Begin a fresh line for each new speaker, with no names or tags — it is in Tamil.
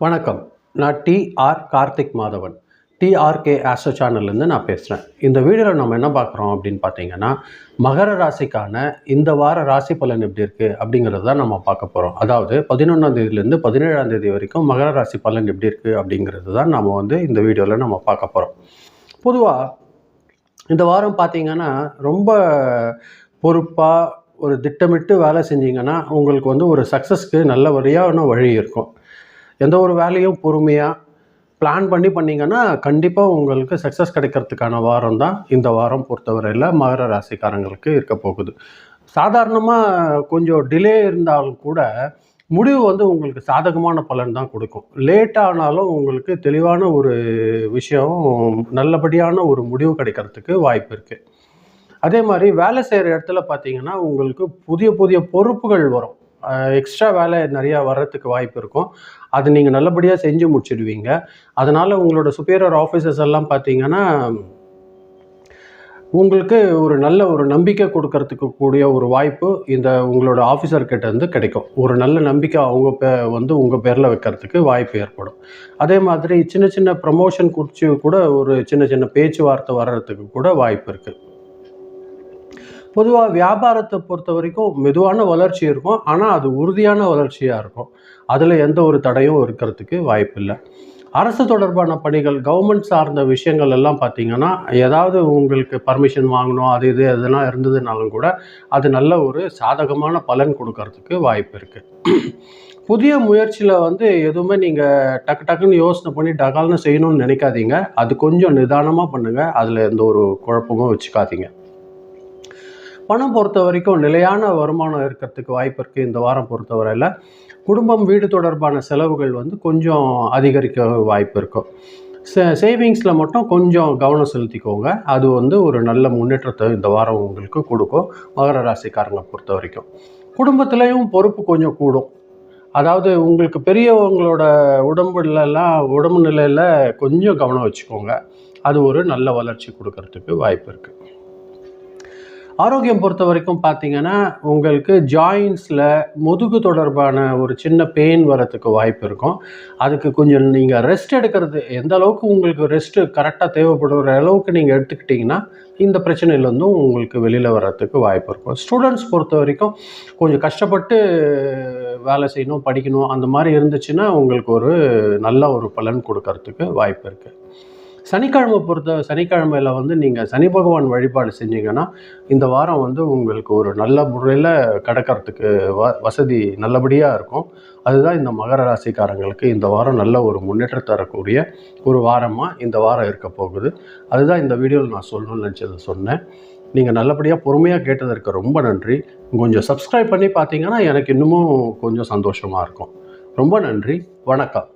வணக்கம். நான் கார்த்திக் மாதவன். டிஆர்கே ஆஸ்ட்ரோ சேனல்லேருந்து நான் பேசுகிறேன். இந்த வீடியோவில் நம்ம என்ன பார்க்குறோம் அப்படின்னு பார்த்தீங்கன்னா, மகர ராசிக்கான இந்த வார ராசி பலன் எப்படி இருக்குது அப்படிங்கிறது தான் நம்ம பார்க்க போகிறோம். அதாவது 11ஆம் தேதியிலேருந்து 17ஆம் தேதி வரைக்கும் மகர ராசி பலன் எப்படி இருக்குது அப்படிங்கிறது தான் நம்ம இந்த வீடியோவில் நம்ம பார்க்க போகிறோம். பொதுவாக இந்த வாரம் பார்த்தீங்கன்னா ரொம்ப பொறுப்பாக ஒரு திட்டமிட்டு வேலை செஞ்சீங்கன்னா உங்களுக்கு ஒரு சக்ஸஸ்க்கு நல்ல வழி இருக்கும். எந்த ஒரு வேலையும் பொறுமையாக பிளான் பண்ணி பண்ணிங்கன்னா கண்டிப்பாக உங்களுக்கு சக்ஸஸ் கிடைக்கிறதுக்கான வாரம் தான் இந்த வாரம் பொறுத்தவரையில் மகர ராசிக்காரங்களுக்கு இருக்க போகுது. சாதாரணமாக கொஞ்சம் டிலே இருந்தாலும் கூட முடிவு உங்களுக்கு சாதகமான பலன் தான் கொடுக்கும். லேட்டானாலும் உங்களுக்கு தெளிவான ஒரு விஷயம், நல்லபடியான ஒரு முடிவு கிடைக்கிறதுக்கு வாய்ப்பு இருக்குது. அதே மாதிரி வேலை செய்கிற இடத்துல பார்த்தீங்கன்னா உங்களுக்கு புதிய புதிய பொறுப்புகள் வரும். எக்ஸ்ட்ரா வேலை நிறையா வர்றதுக்கு வாய்ப்பு இருக்கும். அது நீங்கள் நல்லபடியாக செஞ்சு முடிச்சிடுவீங்க. அதனால் உங்களோட சுப்பீரியர் ஆஃபீஸர்ஸ் எல்லாம் பார்த்தீங்கன்னா உங்களுக்கு நல்ல ஒரு நம்பிக்கை கொடுக்கறதுக்கு கூடிய ஒரு வாய்ப்பு இந்த உங்களோட ஆஃபீஸர்கிட்ட கிடைக்கும். ஒரு நல்ல நம்பிக்கை அவங்க உங்கள் பேரில் வைக்கிறதுக்கு வாய்ப்பு ஏற்படும். அதே மாதிரி சின்ன சின்ன ப்ரமோஷன் குறித்து கூட ஒரு சின்ன சின்ன பேச்சுவார்த்தை வர்றதுக்கு கூட வாய்ப்பு இருக்குது. பொதுவாக வியாபாரத்தை பொறுத்த வரைக்கும் மெதுவான வளர்ச்சி இருக்கும். ஆனால் அது உறுதியான வளர்ச்சியாக இருக்கும். அதில் எந்த ஒரு தடையும் இருக்கிறதுக்கு வாய்ப்பு இல்லை. அரசு தொடர்பான பணிகள், கவர்மெண்ட் சார்ந்த விஷயங்கள் எல்லாம் பார்த்திங்கன்னா ஏதாவது உங்களுக்கு பர்மிஷன் வாங்கணும், அது இது எதனா இருந்ததுனாலும் கூட அது நல்ல ஒரு சாதகமான பலன் கொடுக்கறதுக்கு வாய்ப்பு இருக்குது. புதிய முயற்சியில் எதுவுமே நீங்கள் டக்குன்னு யோசனை பண்ணி டகால்னு செய்யணும்னு நினைக்காதீங்க. அது கொஞ்சம் நிதானமாக பண்ணுங்கள். அதில் எந்த ஒரு குழப்பமும் வச்சுக்காதீங்க. பணம் பொறுத்த வரைக்கும் நிலையான வருமானம் இருக்கிறதுக்கு வாய்ப்பு இருக்குது. இந்த வாரம் பொறுத்தவரையில் குடும்பம், வீடு தொடர்பான செலவுகள் கொஞ்சம் அதிகரிக்க வாய்ப்பு இருக்கும். சேவிங்ஸில் மட்டும் கொஞ்சம் கவனம் செலுத்திக்கோங்க. அது ஒரு நல்ல முன்னேற்றத்தை இந்த வாரம் உங்களுக்கு கொடுக்கும். மகர ராசிக்காரங்களை பொறுத்த வரைக்கும் குடும்பத்துலேயும் பொறுப்பு கொஞ்சம் கூடும். அதாவது உங்களுக்கு பெரியவங்களோட உடம்பு நிலையில் கொஞ்சம் கவனம் வச்சுக்கோங்க. அது ஒரு நல்ல வளர்ச்சி கொடுக்கறதுக்கு வாய்ப்பு இருக்குது. ஆரோக்கியம் பொறுத்த வரைக்கும் பார்த்தீங்கன்னா உங்களுக்கு ஜாயின்ஸில் முதுகு தொடர்பான ஒரு சின்ன பெயின் வரத்துக்கு வாய்ப்பு இருக்கும். அதுக்கு கொஞ்சம் நீங்கள் ரெஸ்ட் எடுக்கிறது, எந்த அளவுக்கு உங்களுக்கு ரெஸ்ட்டு கரெக்டாக தேவைப்படுற அளவுக்கு நீங்கள் எடுத்துக்கிட்டிங்கன்னா இந்த பிரச்சனையிலேருந்தும் உங்களுக்கு வெளியில் வர்றதுக்கு வாய்ப்பு இருக்கும். ஸ்டூடெண்ட்ஸ் பொறுத்த வரைக்கும் கொஞ்சம் கஷ்டப்பட்டு வேலை செய்யணும், படிக்கணும், அந்த மாதிரி இருந்துச்சுன்னா உங்களுக்கு ஒரு நல்ல ஒரு பலன் கொடுக்கறதுக்கு வாய்ப்பு இருக்குது. சனிக்கிழமையில் நீங்கள் சனி பகவான் வழிபாடு செஞ்சீங்கன்னா இந்த வாரம் உங்களுக்கு ஒரு நல்ல முறையில் கடக்கிறதுக்கு வசதி நல்லபடியாக இருக்கும். அதுதான் இந்த மகர ராசிக்காரங்களுக்கு இந்த வாரம் நல்ல ஒரு முன்னேற்றம் தரக்கூடிய ஒரு வாரமாக இந்த வாரம் இருக்க போகுது. அதுதான் இந்த வீடியோவில் நான் சொல்லணும்னு நினச்சதை சொன்னேன். நீங்கள் நல்லபடியாக பொறுமையாக கேட்டதற்கு ரொம்ப நன்றி. கொஞ்சம் சப்ஸ்கிரைப் பண்ணி பார்த்தீங்கன்னா எனக்கு இன்னமும் கொஞ்சம் சந்தோஷமாக இருக்கும். ரொம்ப நன்றி. வணக்கம்.